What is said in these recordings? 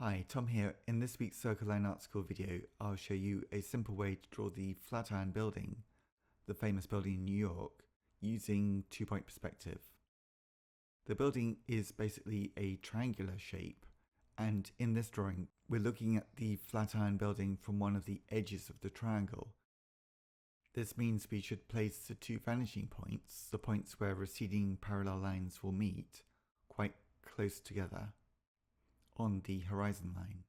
Hi, Tom here. In this week's Circle Line Article video, I'll show you a simple way to draw the Flatiron building, the famous building in New York, using two-point perspective. The building is basically a triangular shape, and in this drawing, we're looking at the Flatiron building from one of the edges of the triangle. This means we should place the two vanishing points, the points where receding parallel lines will meet, quite close together on the horizon line.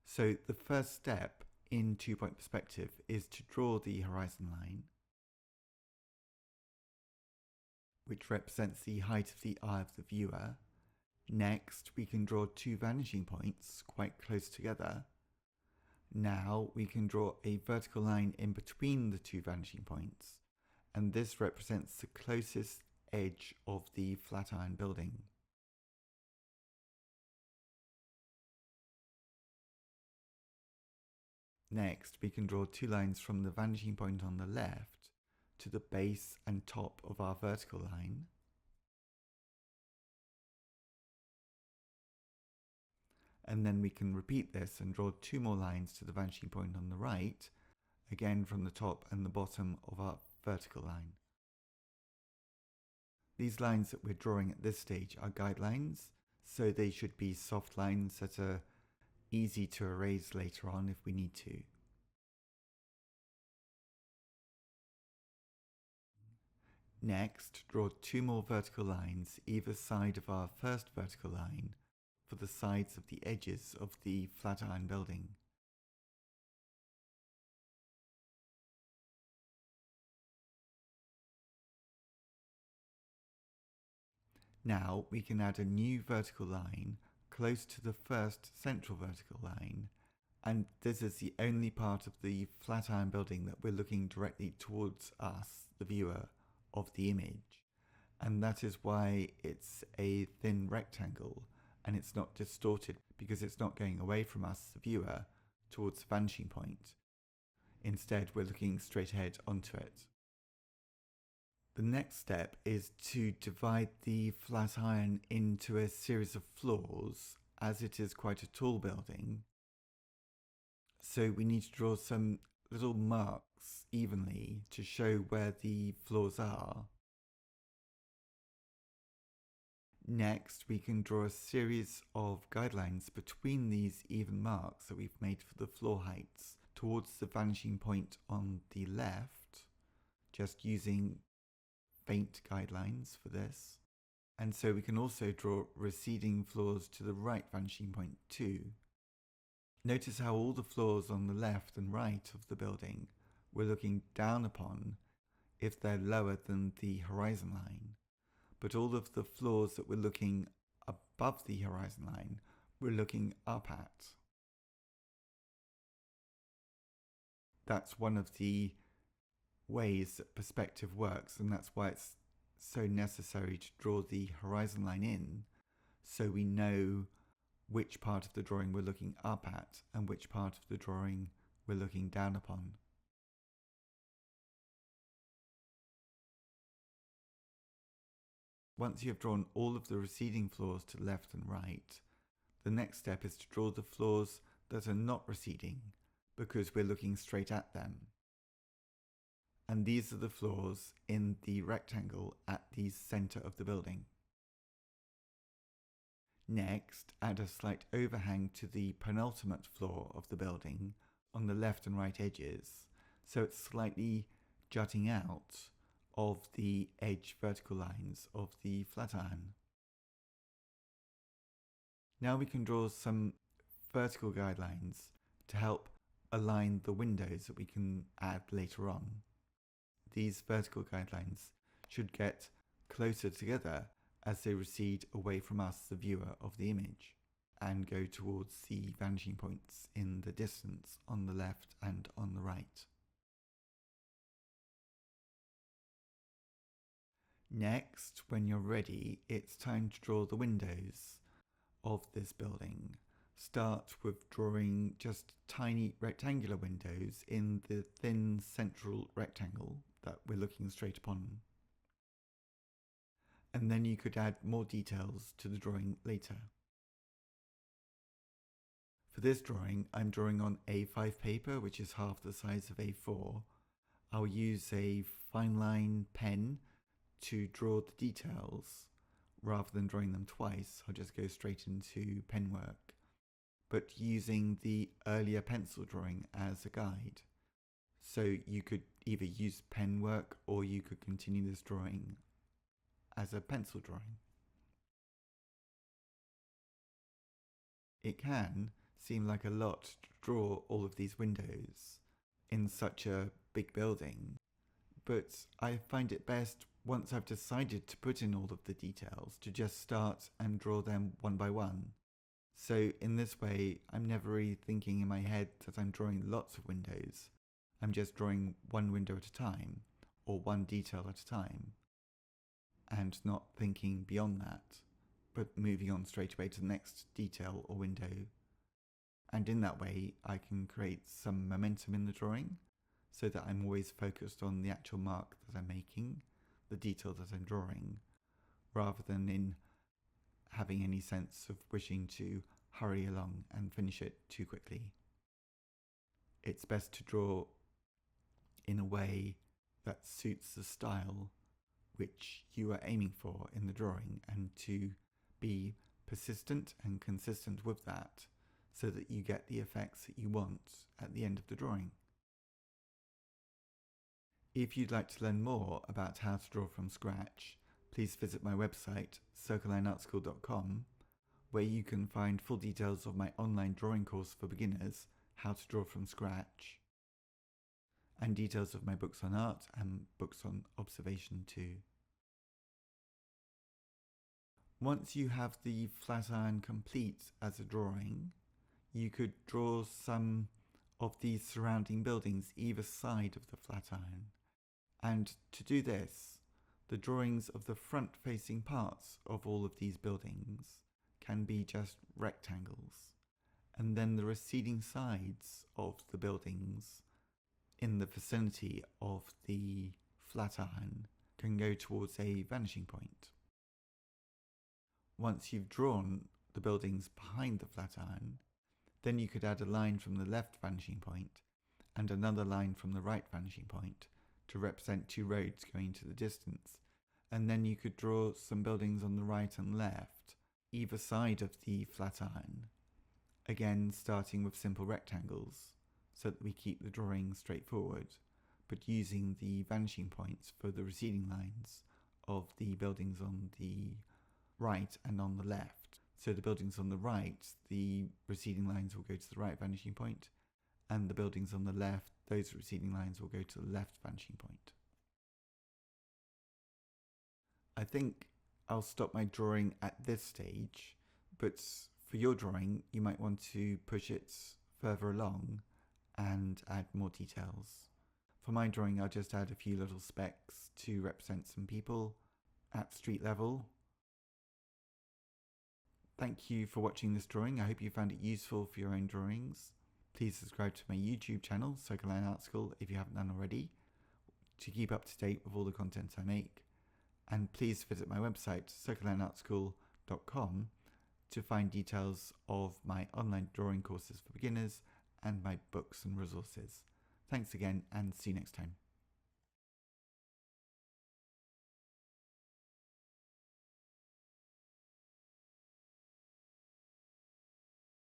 So the first step in two-point perspective is to draw the horizon line, which represents the height of the eye of the viewer. Next, we can draw two vanishing points quite close together. Now we can draw a vertical line in between the two vanishing points, and this represents the closest edge of the Flatiron building. Next, we can draw two lines from the vanishing point on the left to the base and top of our vertical line. And then we can repeat this and draw two more lines to the vanishing point on the right, again from the top and the bottom of our vertical line. These lines that we're drawing at this stage are guidelines, so they should be soft lines that are easy to erase later on if we need to. Next, draw two more vertical lines either side of our first vertical line for the sides of the edges of the Flatiron building. Now we can add a new vertical line close to the first central vertical line, and this is the only part of the Flatiron building that we're looking directly towards us, the viewer, of the image, and that is why it's a thin rectangle and it's not distorted, because it's not going away from us, the viewer, towards the vanishing point. Instead, we're looking straight ahead onto it. The next step is to divide the Flatiron into a series of floors, as it is quite a tall building. So we need to draw some little marks evenly to show where the floors are. Next, we can draw a series of guidelines between these even marks that we've made for the floor heights towards the vanishing point on the left, just using faint guidelines for this. And so we can also draw receding floors to the right vanishing point too. Notice how all the floors on the left and right of the building we're looking down upon if they're lower than the horizon line, but all of the floors that we're looking above the horizon line we're looking up at. That's one of the ways that perspective works, and that's why it's so necessary to draw the horizon line in, so we know which part of the drawing we're looking up at and which part of the drawing we're looking down upon. Once you have drawn all of the receding floors to left and right, the next step is to draw the floors that are not receding, because we're looking straight at them. And these are the floors in the rectangle at the center of the building. Next, add a slight overhang to the penultimate floor of the building on the left and right edges, so it's slightly jutting out of the edge vertical lines of the Flatiron. Now we can draw some vertical guidelines to help align the windows that we can add later on. These vertical guidelines should get closer together as they recede away from us, the viewer of the image, and go towards the vanishing points in the distance on the left and on the right. Next, when you're ready, it's time to draw the windows of this building. Start with drawing just tiny rectangular windows in the thin central rectangle that we're looking straight upon. And then you could add more details to the drawing later. this drawing, I'm drawing on A5 paper, which is half the size of A4. I'll use a fine line pen to draw the details. Rather than drawing them twice, I'll just go straight into pen work, but using the earlier pencil drawing as a guide. So you could either use pen work or you could continue this drawing as a pencil drawing. It can seem like a lot to draw all of these windows in such a big building, but I find it best once I've decided to put in all of the details to just start and draw them one by one. So in this way, I'm never really thinking in my head that I'm drawing lots of windows. I'm just drawing one window at a time, or one detail at a time, and not thinking beyond that, but moving on straight away to the next detail or window. And in that way, I can create some momentum in the drawing, so that I'm always focused on the actual mark that I'm making, the detail that I'm drawing, rather than in having any sense of wishing to hurry along and finish it too quickly. It's best to draw in a way that suits the style which you are aiming for in the drawing, and to be persistent and consistent with that so that you get the effects that you want at the end of the drawing. If you'd like to learn more about how to draw from scratch, please visit my website, circlelineartschool.com, where you can find full details of my online drawing course for beginners, How to Draw from Scratch, and details of my books on art and books on observation too. Once you have the Flatiron complete as a drawing, you could draw some of these surrounding buildings either side of the Flatiron. And to do this, the drawings of the front-facing parts of all of these buildings can be just rectangles, and then the receding sides of the buildings in the vicinity of the Flatiron can go towards a vanishing point. Once you've drawn the buildings behind the Flatiron, then you could add a line from the left vanishing point and another line from the right vanishing point to represent two roads going to the distance, and then you could draw some buildings on the right and left, either side of the Flatiron, again starting with simple rectangles so that we keep the drawing straightforward, but using the vanishing points for the receding lines of the buildings on the right and on the left. So the buildings on the right, the receding lines will go to the right vanishing point, and the buildings on the left, those receding lines will go to the left vanishing point. I think I'll stop my drawing at this stage, but for your drawing, you might want to push it further along and add more details. For my drawing, I'll just add a few little specks to represent some people at street level. Thank you for watching this drawing. I hope you found it useful for your own drawings. Please subscribe to my YouTube channel, Circleline Art School, if you haven't done already, to keep up to date with all the content I make. And please visit my website, circlelineartschool.com, to find details of my online drawing courses for beginners and my books and resources. Thanks again, and see you next time.